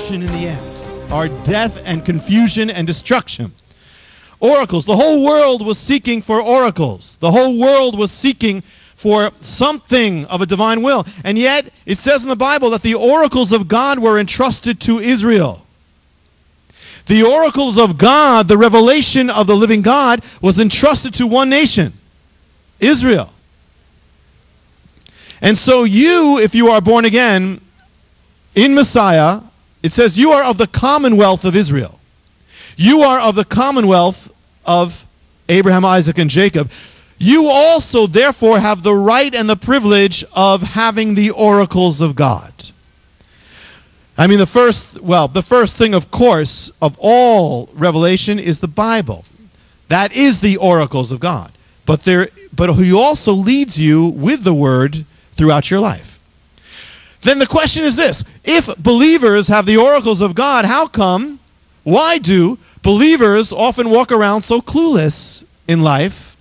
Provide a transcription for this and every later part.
destruction in the end, are death and confusion and destruction. Oracles. The whole world was seeking for oracles. The whole world was seeking for something of a divine will. And yet, it says in the Bible that the oracles of God were entrusted to Israel. The oracles of God, the revelation of the living God, was entrusted to one nation, Israel. And so you, if you are born again in Messiah, it says you are of the commonwealth of Israel. You are of the commonwealth of Abraham, Isaac, and Jacob. You also, therefore, have the right and the privilege of having the oracles of God. I mean, the first thing, of course, of all revelation is the Bible. That is the oracles of God. But He also leads you with the Word throughout your life. Then the question is this: if believers have the oracles of God, why do believers often walk around so clueless in life,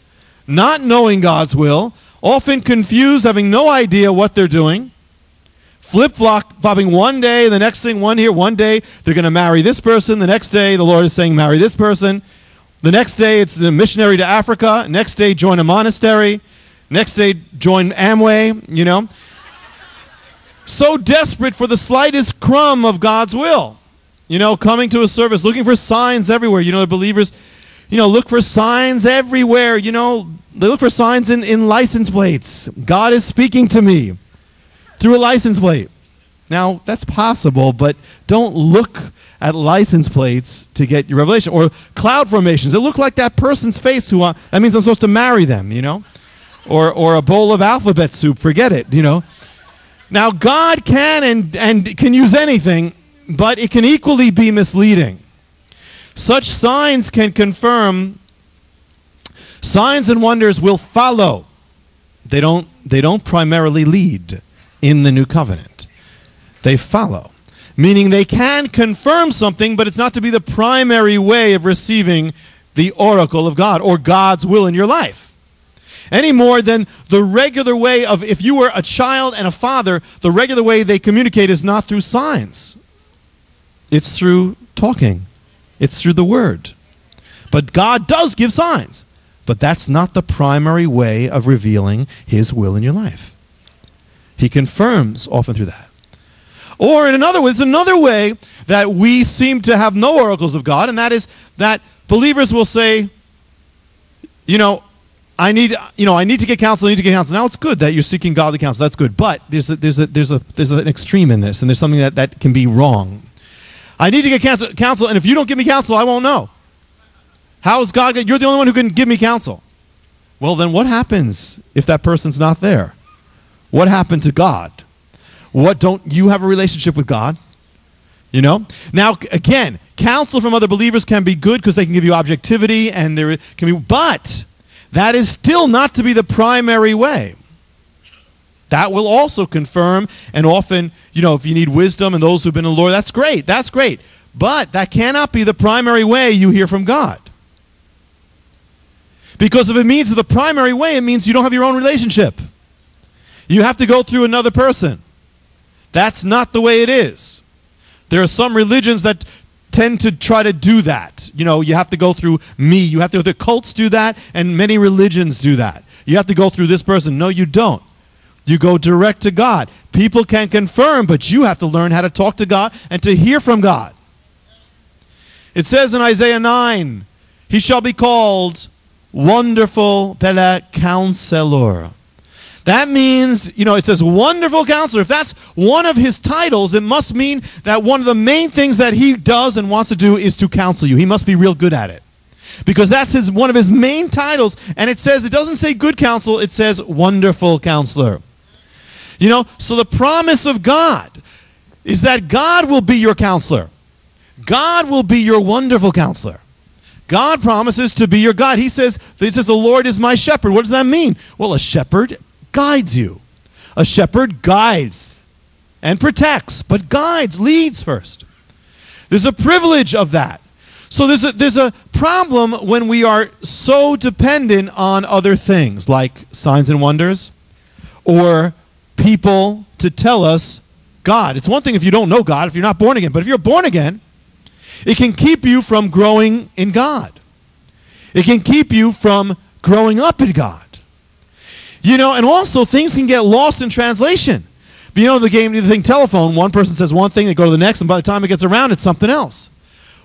not knowing God's will, often confused, having no idea what they're doing, flip-flopping one day, the next thing, one day they're going to marry this person, the next day the Lord is saying marry this person, the next day it's a missionary to Africa, next day join a monastery, next day join Amway, So desperate for the slightest crumb of God's will. Coming to a service, looking for signs everywhere. The believers, look for signs everywhere. They look for signs in license plates. God is speaking to me through a license plate. Now, that's possible, but don't look at license plates to get your revelation. Or cloud formations. It look like that person's face that means I'm supposed to marry them, Or a bowl of alphabet soup. Forget it, Now, God can and can use anything, but it can equally be misleading. Such signs can confirm. Signs and wonders will follow. They don't primarily lead in the new covenant. They follow. Meaning they can confirm something, but it's not to be the primary way of receiving the oracle of God or God's will in your life. Any more than the regular way of, if you were a child and a father, the regular way they communicate is not through signs. It's through talking. It's through the word. But God does give signs. But that's not the primary way of revealing His will in your life. He confirms often through that. Or in another way, it's another way that we seem to have no oracles of God, and that is that believers will say, I need to get counsel. Now, it's good that you're seeking godly counsel. That's good. But there's an extreme in this, and there's something that can be wrong. I need to get counsel, and if you don't give me counsel, I won't know. How is God? You're the only one who can give me counsel. Well, then what happens if that person's not there? What happened to God? Don't you have a relationship with God? Now, again, counsel from other believers can be good because they can give you objectivity, and there can be, but that is still not to be the primary way. That will also confirm, and often, if you need wisdom and those who've been in the Lord, that's great. That's great. But that cannot be the primary way you hear from God. Because if it means the primary way, it means you don't have your own relationship. You have to go through another person. That's not the way it is. There are some religions that tend to try to do that. You have to go through me. You have to. The cults do that, and many religions do that. You have to go through this person. No, you don't. You go direct to God. People can confirm, but you have to learn how to talk to God and to hear from God. It says in Isaiah 9, He shall be called Wonderful Counselor. That means, it says Wonderful Counselor. If that's one of His titles, it must mean that one of the main things that He does and wants to do is to counsel you. He must be real good at it. Because that's one of His main titles. And it doesn't say good counsel, it says Wonderful Counselor. So the promise of God is that God will be your counselor. God will be your wonderful counselor. God promises to be your God. He says, the Lord is my shepherd. What does that mean? Well, a shepherd guides you. A shepherd guides and protects, but guides, leads first. There's a privilege of that. So there's a problem when we are so dependent on other things like signs and wonders or people to tell us God. It's one thing if you don't know God, if you're not born again. But if you're born again, it can keep you from growing in God. It can keep you from growing up in God. You know, and also things can get lost in translation. But you know, the thing telephone, one person says one thing, they go to the next, and by the time it gets around, it's something else.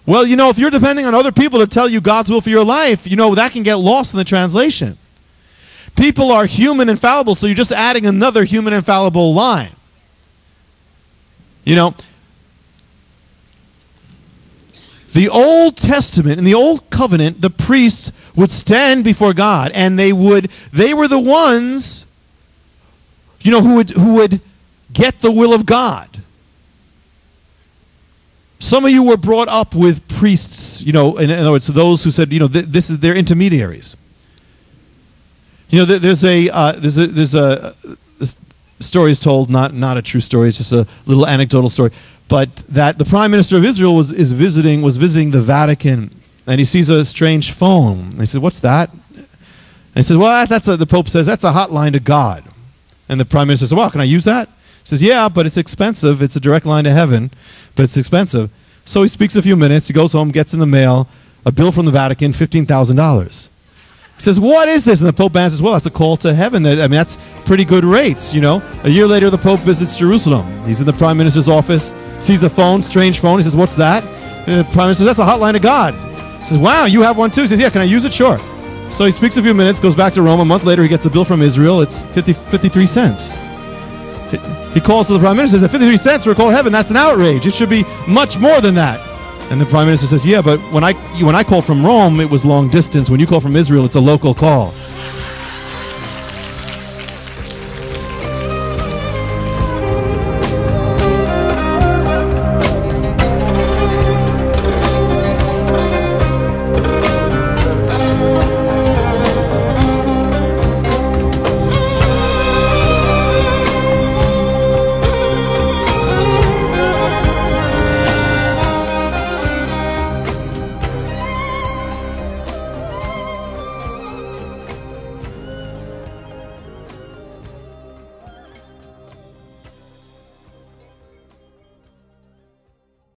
Well, you know, if you're depending on other people to tell you God's will for your life, you know, that can get lost in the translation. People are human and fallible, so you're just adding another human and fallible line. You know, the Old Testament, in the Old Covenant, the priests would stand before God, and they were the ones, you know, who would get the will of God. Some of you were brought up with priests, you know, in other words, those who said, you know, they're intermediaries. You know, this story is told, not a true story, it's just a little anecdotal story, but that the Prime Minister of Israel was visiting the Vatican, and he sees a strange phone. And he said, "What's that?" And he said, "Well, the Pope says that's a hotline to God." And the Prime Minister said, "Well, can I use that?" He says, "Yeah, but it's expensive. It's a direct line to heaven, but it's expensive." So he speaks a few minutes. He goes home, gets in the mail a bill from the Vatican, $15,000. He says, "What is this?" And the Pope answers, "Well, that's a call to heaven. I mean, that's pretty good rates, you know." A year later, the Pope visits Jerusalem. He's in the Prime Minister's office, sees a phone, strange phone. He says, "What's that?" And the Prime Minister says, "That's a hotline to God." He says, "Wow, you have one too?" He says, "Yeah, can I use it?" "Sure." So he speaks a few minutes, goes back to Rome. A month later, he gets a bill from Israel. It's 53 cents. He calls to the Prime Minister and says, "53 cents for a call to heaven, that's an outrage. It should be much more than that." And the Prime Minister says, "Yeah, but when I called from Rome, it was long distance. When you call from Israel, it's a local call.